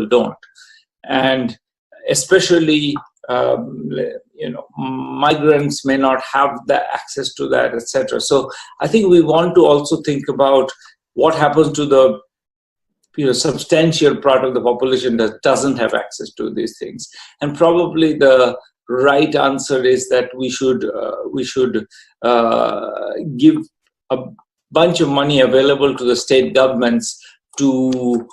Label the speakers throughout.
Speaker 1: don't. And especially, migrants may not have the access to that, etc. So I think we want to also think about what happens to the substantial part of the population that doesn't have access to these things. And probably the right answer is that we should give a bunch of money available to the state governments to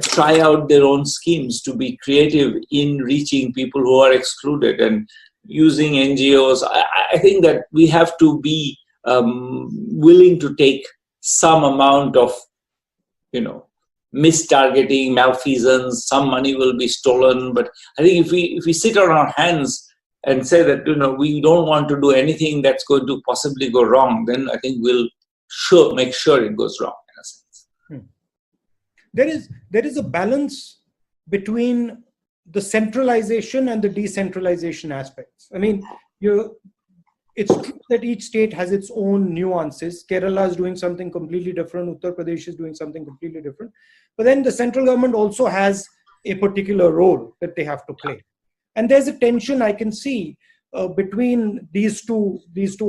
Speaker 1: try out their own schemes, to be creative in reaching people who are excluded and using NGOs. I think that we have to be willing to take some amount of, mistargeting, malfeasance. Some money will be stolen, but I think if we sit on our hands and say that we don't want to do anything that's going to possibly go wrong, then I think we'll make sure it goes wrong in a sense.
Speaker 2: There is a balance between the centralization and the decentralization aspects. I mean, it's true that each state has its own nuances. Kerala is doing something completely different. Uttar Pradesh is doing something completely different. But then the central government also has a particular role that they have to play. And there's a tension I can see between these two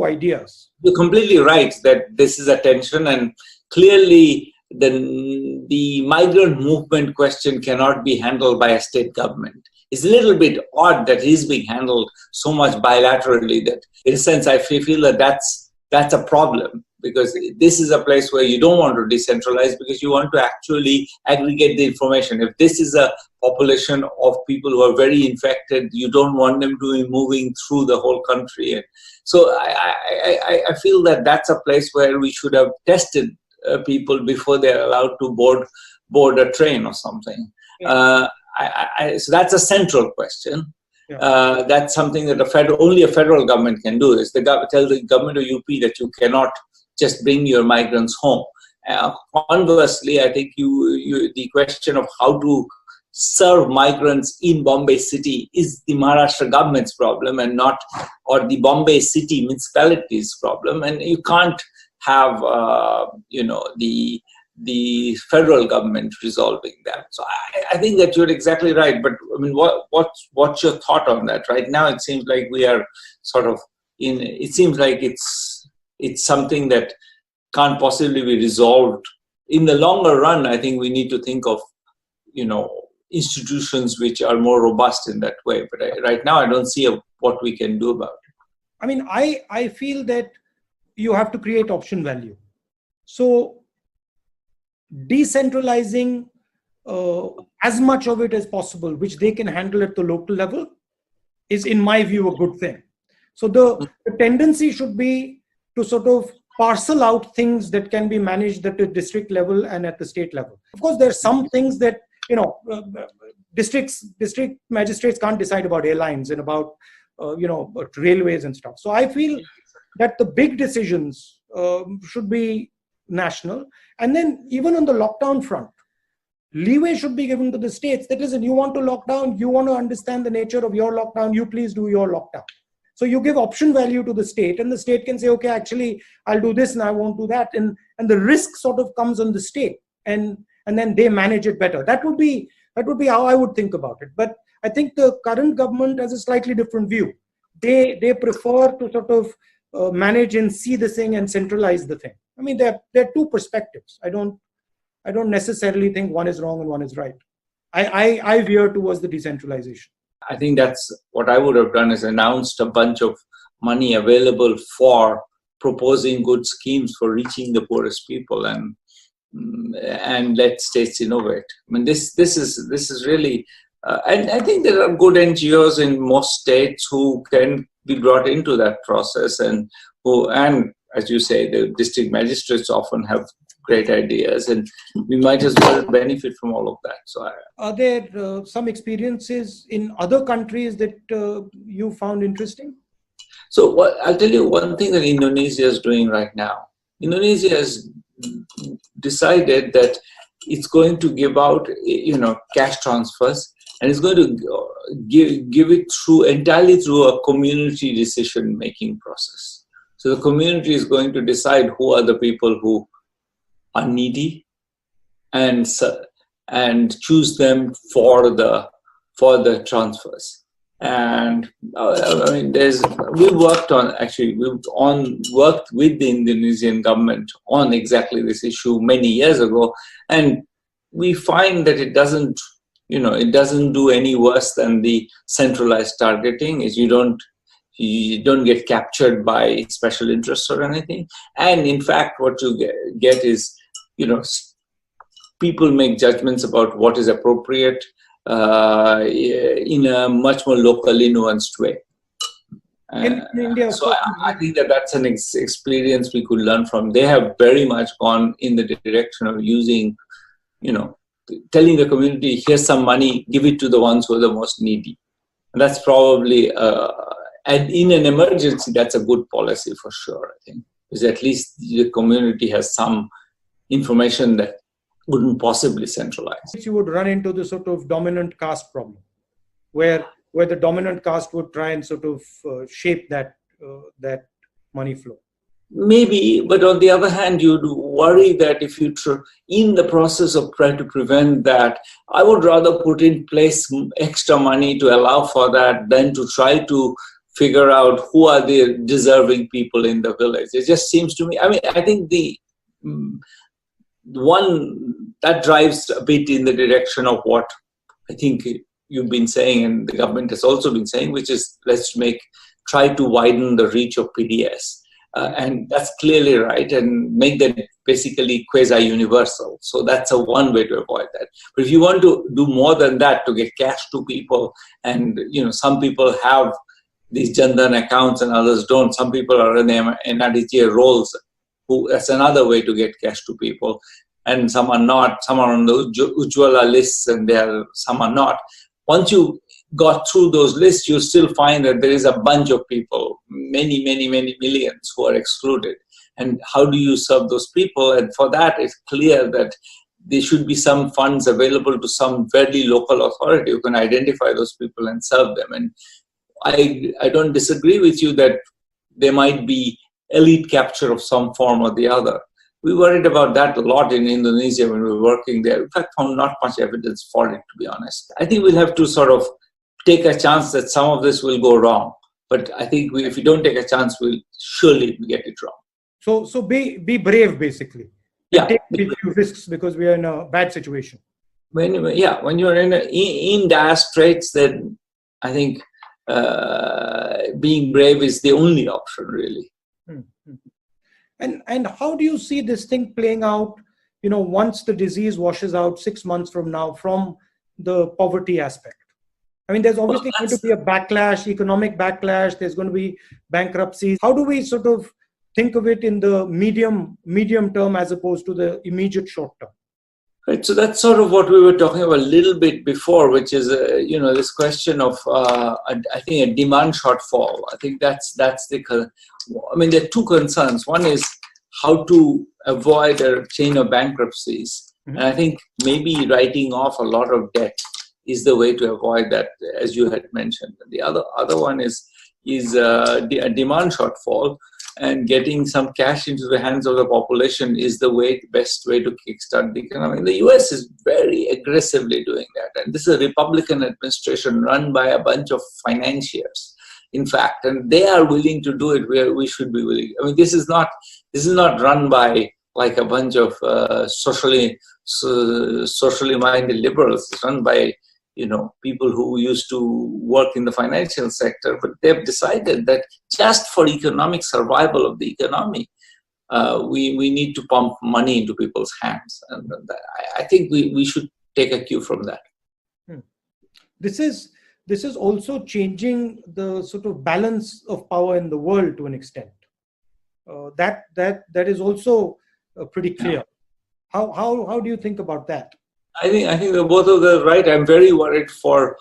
Speaker 2: ideas.
Speaker 1: You're completely right that this is a tension, and clearly the migrant movement question cannot be handled by a state government. It's a little bit odd that it is being handled so much bilaterally that, in a sense, I feel that that's a problem, because this is a place where you don't want to decentralize because you want to actually aggregate the information. If this is a population of people who are very infected, you don't want them to be moving through the whole country. And so I feel that that's a place where we should have tested people before they're allowed to board a train or something. Yeah. So that's a central question. Yeah. That's something that only a federal government can do, is tell the government of UP that you cannot just bring your migrants home. Conversely, I think the question of how to serve migrants in Bombay city is the Maharashtra government's problem or the Bombay city municipality's problem. And you can't have, the federal government resolving that. So I think that you're exactly right. But I mean, what's your thought on that? Right now, it seems like we are sort of it seems like it's something that can't possibly be resolved. In the longer run, I think we need to think of, institutions which are more robust in that way. But right now, I don't see what we can do about it.
Speaker 2: I mean, I feel that you have to create option value. So decentralizing as much of it as possible, which they can handle at the local level, is, in my view, a good thing. So the tendency should be to sort of parcel out things that can be managed at the district level and at the state level. Of course, there are some things that, district magistrates can't decide about airlines and about, railways and stuff. So I feel that the big decisions should be national. And then even on the lockdown front, leeway should be given to the states. That is, you want to lock down, you want to understand the nature of your lockdown, you please do your lockdown. So you give option value to the state, and the state can say, okay, actually, I'll do this and I won't do that. And the risk sort of comes on the state, and then they manage it better. That would be how I would think about it. But I think the current government has a slightly different view. They prefer to sort of manage and see the thing and centralize the thing. I mean, there are two perspectives. I don't necessarily think one is wrong and one is right. I veer towards the decentralization.
Speaker 1: I think that's what I would have done, is announced a bunch of money available for proposing good schemes for reaching the poorest people, and let states innovate. I mean, this is really, and I think there are good NGOs in most states who can be brought into that process, and as you say, the district magistrates often have great ideas, and we might as well benefit from all of that. So,
Speaker 2: are there some experiences in other countries that you found interesting?
Speaker 1: So, I'll tell you one thing that Indonesia is doing right now. Indonesia has decided that it's going to give out, cash transfers, and it's going to give it entirely through a community decision-making process. So the community is going to decide who are the people who are needy, and and choose them for the transfers. And I mean, we worked with the Indonesian government on exactly this issue many years ago, and we find that it doesn't do any worse than the centralized targeting. Is you don't get captured by special interests or anything, and in fact, what you get is, people make judgments about what is appropriate in a much more locally nuanced way.
Speaker 2: In India,
Speaker 1: so I think that's an experience we could learn from. They have very much gone in the direction of using, telling the community, here's some money, give it to the ones who are the most needy. And that's probably, and in an emergency, that's a good policy for sure, I think. Because at least the community has some information that wouldn't possibly centralize.
Speaker 2: You would run into the sort of dominant caste problem, where the dominant caste would try and sort of shape that money flow.
Speaker 1: Maybe, but on the other hand, you'd worry that if you in the process of trying to prevent that, I would rather put in place extra money to allow for that than to try to figure out who are the deserving people in the village. It just seems to me, I mean, I think the one that drives a bit in the direction of what I think you've been saying and the government has also been saying, which is try to widen the reach of PDS. And that's clearly right, and make that basically quasi-universal. So that's one way to avoid that. But if you want to do more than that, to get cash to people, and some people have these Jan Dhan accounts and others don't. Some people are in NRDTA roles. That's another way to get cash to people, and some are not. Some are on the Ujjwala lists, and some are not. Once you got through those lists, you still find that there is a bunch of people, many millions, who are excluded. And how do you serve those people? And for that, it's clear that there should be some funds available to some very local authority who can identify those people and serve them. And I don't disagree with you that there might be elite capture of some form or the other. We worried about that a lot in Indonesia when we were working there. In fact, found not much evidence for it, to be honest. I think we'll have to sort of take a chance that some of this will go wrong. But I think if we don't take a chance, we'll surely get it wrong.
Speaker 2: So be brave, basically.
Speaker 1: Yeah.
Speaker 2: Take few risks, because we are in a bad situation.
Speaker 1: When you're in dire straits, then I think being brave is the only option, really.
Speaker 2: And how do you see this thing playing out, once the disease washes out 6 months from now, from the poverty aspect? I mean, there's obviously going to be a backlash, economic backlash. There's going to be bankruptcies. How do we sort of think of it in the medium term as opposed to the immediate short term?
Speaker 1: Right. So that's sort of what we were talking about a little bit before, which is this question of I think a demand shortfall. I think that's the. I mean, there are two concerns. One is how to avoid a chain of bankruptcies, and I think maybe writing off a lot of debt is the way to avoid that, as you had mentioned. And the other one is a demand shortfall, and getting some cash into the hands of the population is the best way to kickstart the economy. The US is very aggressively doing that, and this is a Republican administration run by a bunch of financiers, in fact, and they are willing to do it where we should be willing. I mean, this is not run by like a bunch of socially minded liberals. It's run by people who used to work in the financial sector, but they've decided that just for economic survival of the economy, we need to pump money into people's hands. And I think we should take a cue from that.
Speaker 2: This is also changing the sort of balance of power in the world to an extent. That is also pretty clear. How do you think about that?
Speaker 1: I think that both of them are right. I'm very worried for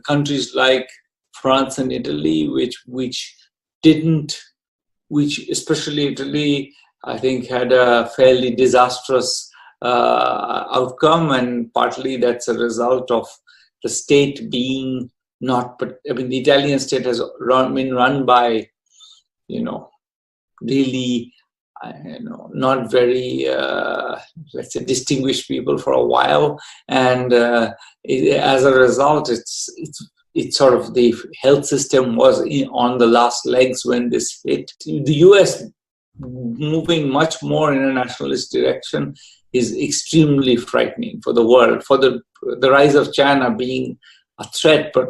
Speaker 1: countries like France and Italy, which especially Italy, I think, had a fairly disastrous outcome, and partly that's a result of the state being the Italian state has been run by, really not very, let's say, distinguished people for a while, and as a result, it's sort of the health system was on the last legs when this hit. The U.S. moving much more in a nationalist direction is extremely frightening for the world, for the rise of China being a threat, but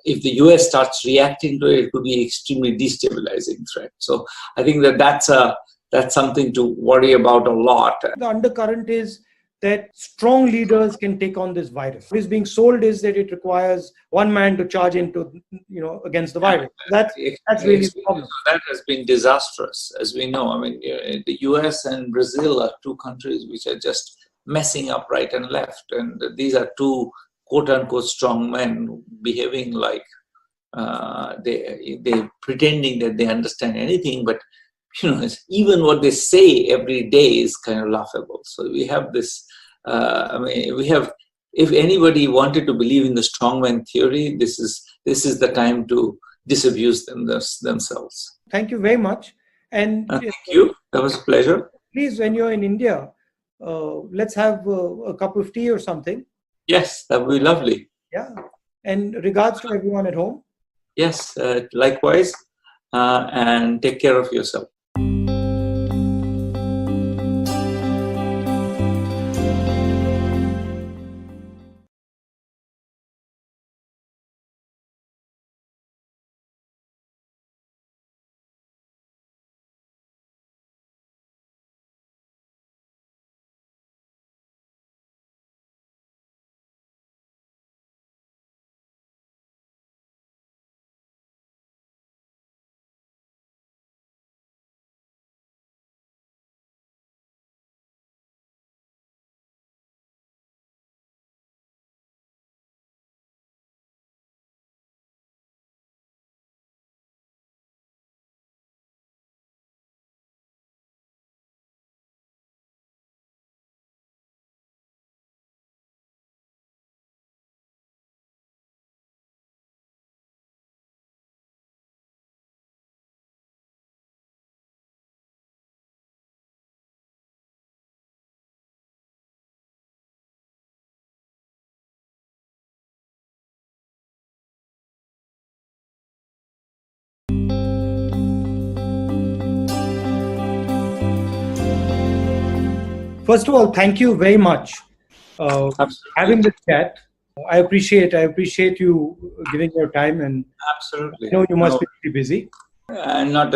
Speaker 1: if the US starts reacting to it, it could be an extremely destabilizing threat. So I think that's something to worry about a lot.
Speaker 2: The undercurrent is that strong leaders can take on this virus. What is being sold is that it requires one man to charge into, against the virus. That's really the problem.
Speaker 1: That has been disastrous, as we know. I mean, the US and Brazil are two countries which are just messing up right and left, and these are two quote-unquote strong men behaving like they pretending that they understand anything, but even what they say every day is kind of laughable. So we have this. If anybody wanted to believe in the strongman theory, this is the time to disabuse themselves.
Speaker 2: Thank you very much, and
Speaker 1: thank you. That was a pleasure.
Speaker 2: Please, when you're in India, let's have a cup of tea or something.
Speaker 1: Yes, that would be lovely.
Speaker 2: Yeah. And regards to everyone at home.
Speaker 1: Yes, likewise. And take care of yourself.
Speaker 2: First of all, thank you very much having this chat. I appreciate you giving your time, and
Speaker 1: absolutely.
Speaker 2: I know you must be pretty busy.
Speaker 1: Not